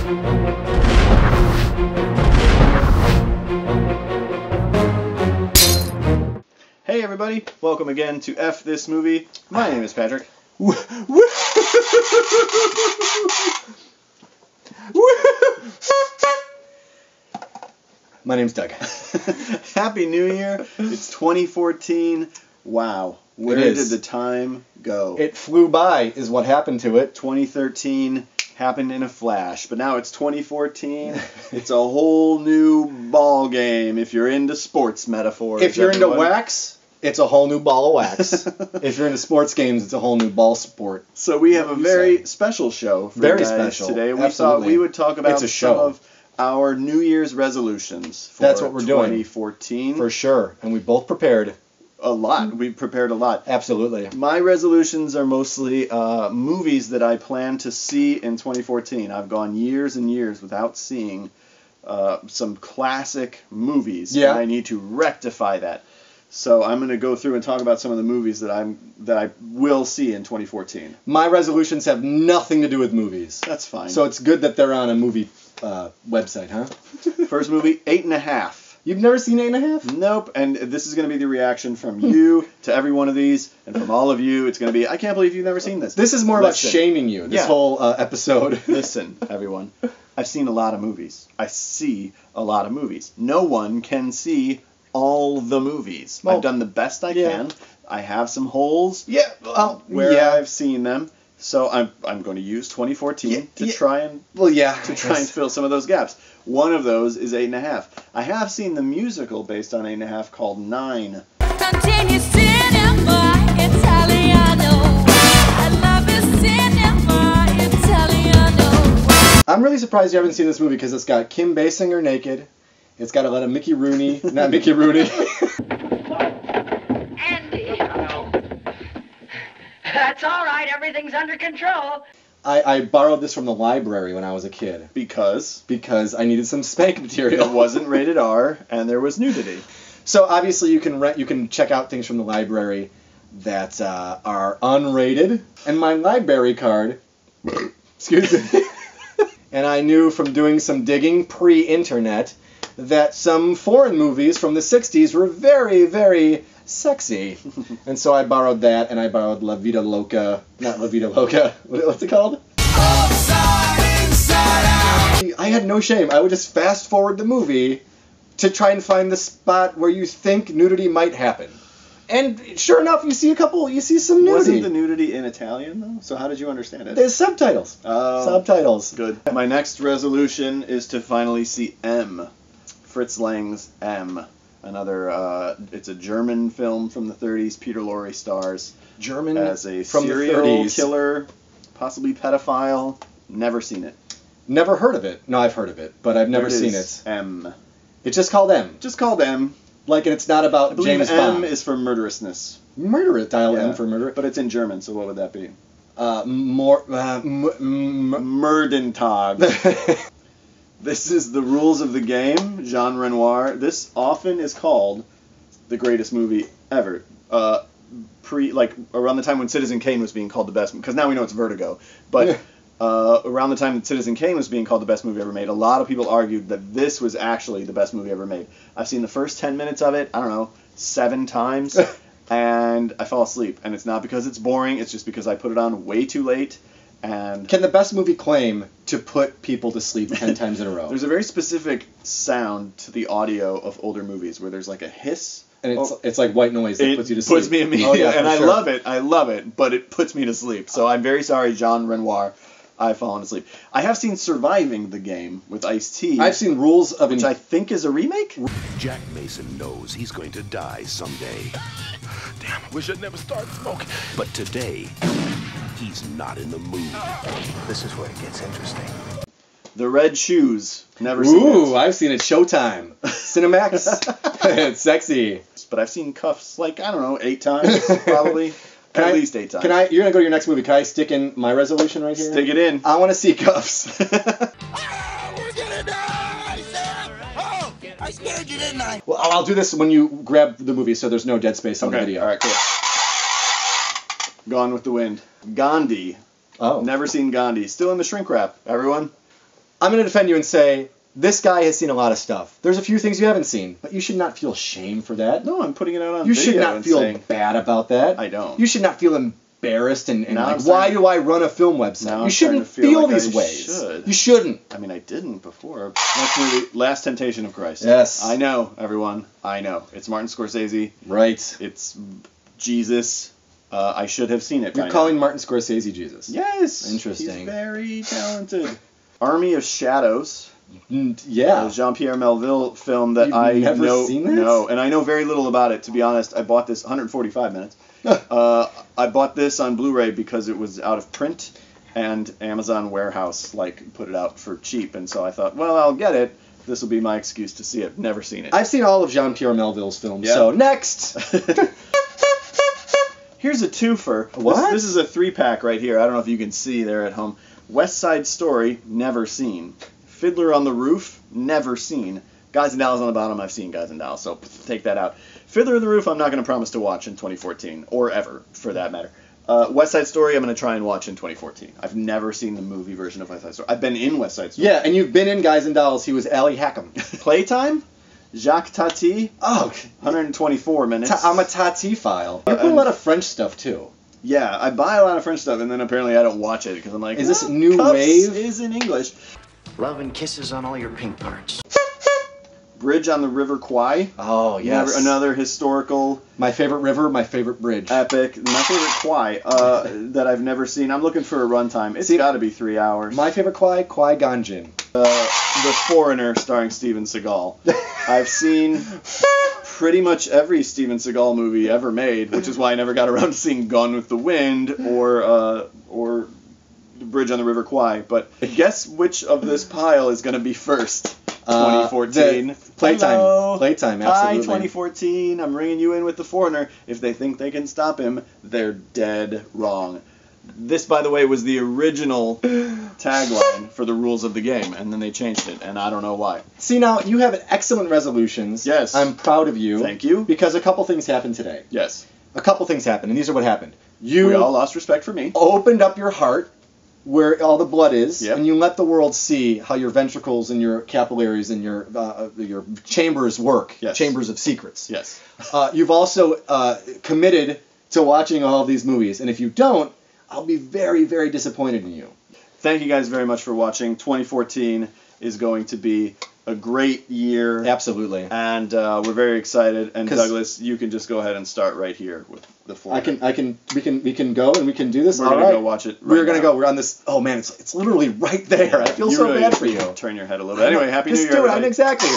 Hey everybody, welcome again to F This Movie. My name is Patrick. My name's Doug. Happy New Year. It's 2014. Wow. Where did the time go? It flew by is what happened to it. 2013 happened in a flash, but now it's 2014. It's a whole new ball game if you're into sports metaphors. If you're into wax, it's a whole new ball of wax. If you're into sports games, it's a whole new ball sport. So we have a very special show for you guys today. We thought we would talk about some of our New Year's resolutions for That's what we're 2014. Doing. For sure. And we both prepared. A lot. We prepared a lot. Absolutely. My resolutions are mostly movies that I plan to see in 2014. I've gone years and years without seeing some classic movies. Yeah. And I need to rectify that. So I'm going to go through and talk about some of the movies that I will see in 2014. My resolutions have nothing to do with movies. That's fine. So it's good that they're on a movie website, huh? First movie, 8.5. You've never seen 8.5? Nope, and this is going to be the reaction from you to every one of these, and from all of you, it's going to be, I can't believe you've never seen this. This is more about shaming you, this whole episode. Listen, everyone, I've seen a lot of movies. I see a lot of movies. No one can see all the movies. Well, I've done the best I can. I have some holes where I've seen them. So I'm going to use 2014 to try and fill some of those gaps. One of those is 8.5. I have seen the musical based on 8.5 called 9. I'm really surprised you haven't seen this movie because it's got Kim Basinger naked. It's got a lot of Mickey Rooney, not Mickey Rooney. That's all right. Everything's under control. I borrowed this from the library when I was a kid. Because? Because I needed some spank material. It wasn't rated R, and there was nudity. So obviously you can check out things from the library that are unrated. And my library card, excuse me, and I knew from doing some digging pre-internet that some foreign movies from the 60s were very, very sexy. And so I borrowed that, and I borrowed La Vida Loca. Not La Vida Loca. What's it called? Upside, inside out. I had no shame. I would just fast forward the movie to try and find the spot where you think nudity might happen. And sure enough, you see some nudity. Wasn't the nudity in Italian, though? So how did you understand it? There's subtitles. Oh. Subtitles. Good. My next resolution is to finally see M. Fritz Lang's M. Another, it's a German film from the 30s. Peter Lorre stars German as a from serial the 30s. Killer, possibly pedophile. Never seen it. Never heard of it. No, I've heard of it, but I've never seen it. M. It's just called M. Just called M. Like, and it's not about James Bond. M is for murderousness. Murderous. Dial M for murder. But it's in German, so what would that be? Murdentaag. This is the rules of the game, Jean Renoir. This often is called the greatest movie ever. Around the time when Citizen Kane was being called the best, because now we know it's Vertigo. But around the time that Citizen Kane was being called the best movie ever made, a lot of people argued that this was actually the best movie ever made. I've seen the first 10 minutes of it, 7 times, and I fell asleep. And it's not because it's boring, it's just because I put it on way too late. And can the best movie claim to put people to sleep 10 times in a row? There's a very specific sound to the audio of older movies where there's like a hiss. And it's like white noise that puts you to sleep. It puts me immediately, and I love it, but it puts me to sleep. So I'm very sorry, Jean Renoir. I've fallen asleep. I have seen Surviving the Game with Ice-T. I've seen Rules of... which I think is a remake? Jack Mason knows he's going to die someday. Damn, I wish I'd never started smoking. But today, he's not in the mood. This is where it gets interesting. The Red Shoes. Never seen it. Ooh, I've seen it. Showtime. Cinemax. It's sexy. But I've seen Cuffs 8 times, probably. At least 8 times. You're going to go to your next movie. Can I stick in my resolution right here? Stick it in. I want to see Cuffs. We're gonna die, Sam! Oh, I scared you, didn't I? Well, I'll do this when you grab the movie so there's no dead space on the video. All right, cool. Gone with the Wind. Gandhi. Oh. Never seen Gandhi. Still in the shrink wrap, everyone. I'm going to defend you and say, this guy has seen a lot of stuff. There's a few things you haven't seen, but you should not feel shame for that. No, I'm putting it out on You video should not and feel saying, bad about that. I don't. You should not feel embarrassed and Now like, I'm why starting- do I run a film website? Now You I'm shouldn't starting to feel like these I ways. should. You shouldn't. I mean, I didn't before. Next movie, Last Temptation of Christ. Yes. I know, everyone. I know. It's Martin Scorsese. Right. It's Jesus. I should have seen it by You're now. calling Martin Scorsese Jesus. Yes. Interesting. He's very talented. Army of Shadows. Yeah. A Jean-Pierre Melville film that You've I never know. seen this? No, and I know very little about it, to be honest. I bought this 145 minutes. I bought this on Blu-ray because it was out of print, and Amazon Warehouse put it out for cheap, and so I thought, well, I'll get it. This will be my excuse to see it. Never seen it. I've seen all of Jean-Pierre Melville's films, Yeah. so next! Here's a twofer. What? This is a 3-pack right here. I don't know if you can see there at home. West Side Story, never seen. Fiddler on the Roof, never seen. Guys and Dolls on the bottom, I've seen Guys and Dolls, so take that out. Fiddler on the Roof, I'm not going to promise to watch in 2014, or ever, for that matter. West Side Story, I'm going to try and watch in 2014. I've never seen the movie version of West Side Story. I've been in West Side Story. Yeah, and you've been in Guys and Dolls. He was Allie Hackham. Playtime, Jacques Tati, Oh, 124 minutes. I'm a Tati file. You put a lot of French stuff, too. Yeah, I buy a lot of French stuff, and then apparently I don't watch it, because I'm like, Is this well, new Cups wave? is in English. Love and kisses on all your pink parts. Bridge on the River Kwai. Oh, yes. Another historical My favorite river, my favorite bridge. epic. My favorite Kwai that I've never seen. I'm looking for a runtime. It's got to be 3 hours. My favorite Qui-Gon Jinn. The Foreigner, starring Steven Seagal. I've seen pretty much every Steven Seagal movie ever made, which is why I never got around to seeing Gone with the Wind or Bridge on the River Kwai. But guess which of this pile is going to be first? 2014. Playtime. Hello. Playtime, Hi, absolutely. 2014. I'm ringing you in with The Foreigner. If they think they can stop him, they're dead wrong. This, by the way, was the original tagline for the rules of the game, and then they changed it, and I don't know why. See, now, you have excellent resolutions. Yes. I'm proud of you. Thank you. Because a couple things happened today. Yes. A couple things happened, and these are what happened. We You all lost respect for me. opened up your heart where all the blood is, Yep. and you let the world see how your ventricles and your capillaries and your chambers work. Yes. Chambers of secrets. Yes. You've also committed to watching all of these movies, and if you don't, I'll be very, very disappointed in you. Thank you guys very much for watching. 2014 is going to be a great year. Absolutely. And we're very excited. And 'Cause- Douglas, you can just go ahead and start right here with the Foreigner. We can go and we can do this. We're All gonna right. go watch it. We're right gonna now. go. We're on this. Oh man, it's literally right there. I feel so really bad for you. Turn your head a little bit. Anyway, happy New Just Year. do it. everybody. Exactly.